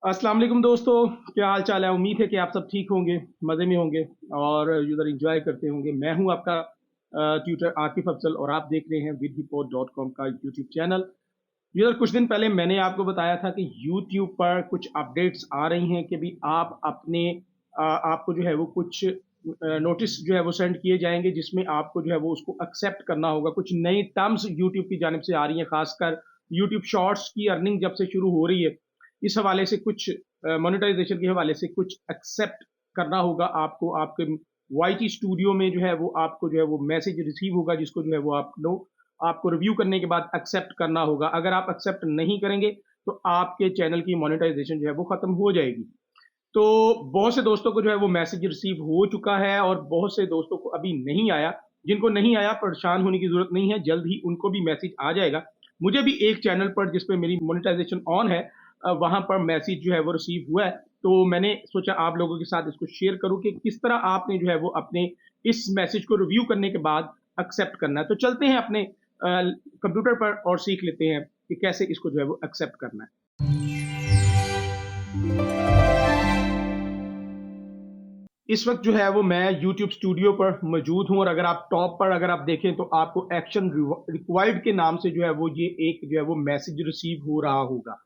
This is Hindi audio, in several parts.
अस्सलाम वालेकुम दोस्तों, क्या हाल चाल है। उम्मीद है कि आप सब ठीक होंगे, मज़े में होंगे और यूज़र एंजॉय करते होंगे। मैं हूं आपका ट्यूटर आकिफ अफजल और आप देख रहे हैं vidhipod.com का यूट्यूब चैनल। यूज़र कुछ दिन पहले मैंने आपको बताया था कि यूट्यूब पर कुछ अपडेट्स आ रही हैं कि भी आप अपने आपको जो है वो कुछ नोटिस जो है वो सेंड किए जाएंगे जिसमें आपको जो है वो उसको एक्सेप्ट करना होगा। कुछ नई टर्म्स यूट्यूब की जानिब से आ रही हैं, खासकर यूट्यूब शॉर्ट्स की अर्निंग जब से शुरू हो रही है, इस हवाले से कुछ मोनेटाइजेशन के हवाले से कुछ एक्सेप्ट करना होगा आपको। आपके वाईटी स्टूडियो में जो है वो आपको जो है वो मैसेज रिसीव होगा जिसको जो है वो आप लोग आपको रिव्यू करने के बाद एक्सेप्ट करना होगा। अगर आप एक्सेप्ट नहीं करेंगे तो आपके चैनल की मोनेटाइजेशन जो है वो खत्म हो जाएगी। तो बहुत से दोस्तों को जो है वो मैसेज रिसीव हो चुका है और बहुत से दोस्तों को अभी नहीं आया। जिनको नहीं आया परेशान होने की जरूरत नहीं है, जल्द ही उनको भी मैसेज आ जाएगा। मुझे भी एक चैनल पर जिस पे मेरी मोनेटाइजेशन ऑन है वहां पर मैसेज जो है वो रिसीव हुआ है। तो मैंने सोचा आप लोगों के साथ इसको शेयर करूं कि किस तरह आपने जो है वो अपने इस मैसेज को रिव्यू करने के बाद एक्सेप्ट करना है। तो चलते हैं अपने कंप्यूटर पर और सीख लेते हैं कि कैसे इसको जो है वो एक्सेप्ट करना है। इस वक्त जो है वो मैं YouTube स्टूडियो पर मौजूद हूं और अगर आप टॉप पर अगर आप देखें तो आपको एक्शन रिक्वायर्ड के नाम से जो है वो ये एक जो है वो मैसेज रिसीव हो रहा होगा।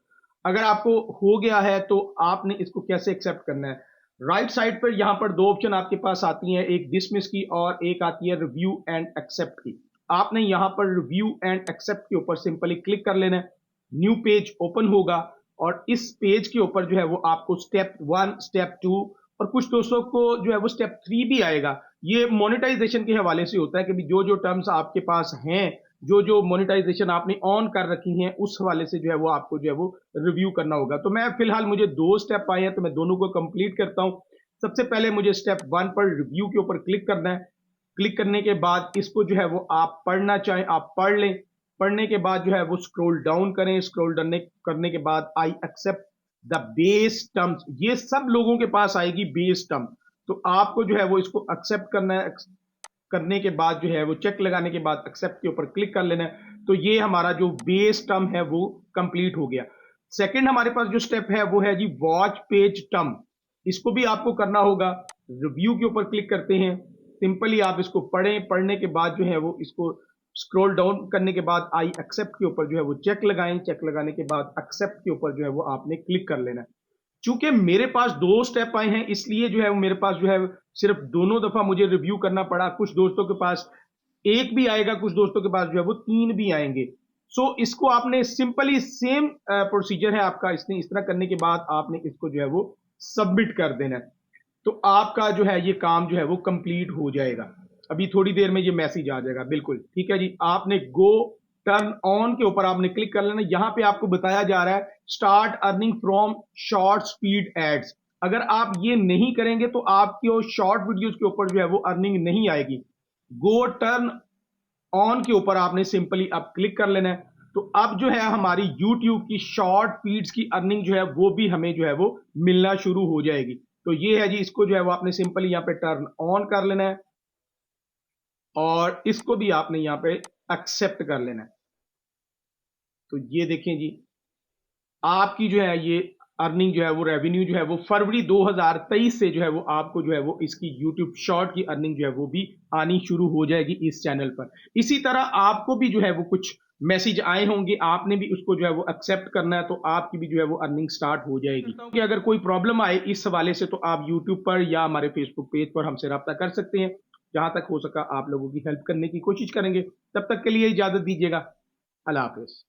अगर आपको हो गया है तो आपने इसको कैसे एक्सेप्ट करना है। राइट साइड पर यहां पर दो ऑप्शन आपके पास आती हैं, एक डिसमिस की और एक आती है रिव्यू एंड एक्सेप्ट की। आपने यहां पर रिव्यू एंड एक्सेप्ट के ऊपर सिंपली क्लिक कर लेना है। न्यू पेज ओपन होगा और इस पेज के ऊपर जो है वो आपको स्टेप 1, स्टेप 2 और कुछ दोस्तों को जो है वो स्टेप 3 भी आएगा। ये मोनेटाइजेशन के हवाले से होता है कि जो जो टर्म्स आपके पास हैं, जो जो मोनेटाइजेशन आपने ऑन कर रखी हैं, उस हवाले से जो है वो आपको जो है वो रिव्यू करना होगा। तो मैं फिलहाल मुझे 2 स्टेप आए हैं तो मैं दोनों को कंप्लीट करता हूं। सबसे पहले मुझे स्टेप 1 पर रिव्यू के ऊपर क्लिक करना है। क्लिक करने के बाद इसको जो है वो आप पढ़ना चाहें आप पढ़ लें। पढ़ने के बाद जो है वो स्क्रॉल डाउन करें। स्क्रॉल डाउन करने के बाद I accept the base terms, ये सब लोगों के पास आएगी बेस टर्म। तो आपको जो है वो इसको एक्सेप्ट करना है। करने के बाद जो है वो चेक लगाने के बाद एक्सेप्ट के ऊपर क्लिक कर लेना है। तो ये हमारा जो बेस टर्म है वो कंप्लीट हो गया। सेकंड हमारे पास जो स्टेप है वो है जी वॉच पेज टर्म। इसको भी आपको करना होगा। रिव्यू के ऊपर क्लिक करते हैं, सिंपली आप इसको पढ़ें। पढ़ने के बाद जो है वो इसको स्क्रॉल डाउन करने के बाद आई एक्सेप्ट के ऊपर जो है वो चेक लगाएं। चेक लगाने के बाद एक्सेप्ट के ऊपर जो है वो आपने क्लिक कर लेना है। चूंकि मेरे पास 2 स्टेप आए हैं इसलिए जो है वो मेरे पास जो है सिर्फ दोनों दफा मुझे रिव्यू करना पड़ा। कुछ दोस्तों के पास एक भी आएगा, कुछ दोस्तों के पास जो है वो 3 भी आएंगे। सो इसको आपने सिंपली सेम प्रोसीजर है आपका। इसने इस तरह करने के बाद आपने इसको जो है वो सबमिट कर देना है। तो आपका जो है ये काम जो है वो कंप्लीट हो जाएगा। अभी थोड़ी देर में ये मैसेज आ जाएगा। बिल्कुल ठीक है जी। आपने गो टर्न ऑन के ऊपर आपने क्लिक कर लेना। यहां पे आपको बताया जा रहा है start earning from short speed ads. अगर आप ये नहीं करेंगे तो आपकी शॉर्ट वीडियोस के ऊपर जो है वो अर्निंग नहीं आएगी। गो टर्न ऑन के ऊपर आपने सिंपली अब क्लिक कर लेना है। तो अब जो है हमारी YouTube की शॉर्ट फीड्स की अर्निंग जो है वो भी हमें जो है वो मिलना शुरू हो जाएगी। तो ये है जी, इसको जो है वो आपने सिंपली यहाँ पे टर्न ऑन कर लेना है और इसको भी आपने यहाँ पे एक्सेप्ट कर लेना है। तो ये देखें जी, आपकी जो है ये अर्निंग जो है वो रेवेन्यू जो है वो फरवरी 2023 से जो है वो आपको जो है वो इसकी YouTube शॉर्ट की अर्निंग जो है वो भी आनी शुरू हो जाएगी इस चैनल पर। इसी तरह आपको भी जो है वो कुछ मैसेज आए होंगे, आपने भी उसको जो है वो एक्सेप्ट करना है। तो आपकी भी जो है वो अर्निंग स्टार्ट हो जाएगी। कि अगर कोई प्रॉब्लम आए इस हवाले से तो आप YouTube पर या हमारे फेसबुक पेज पर हमसे रब्ता कर सकते हैं। जहां तक हो सका आप लोगों की हेल्प करने की कोशिश करेंगे। तब तक के लिए इजाजत दीजिएगा। अल्लाह हाफिज।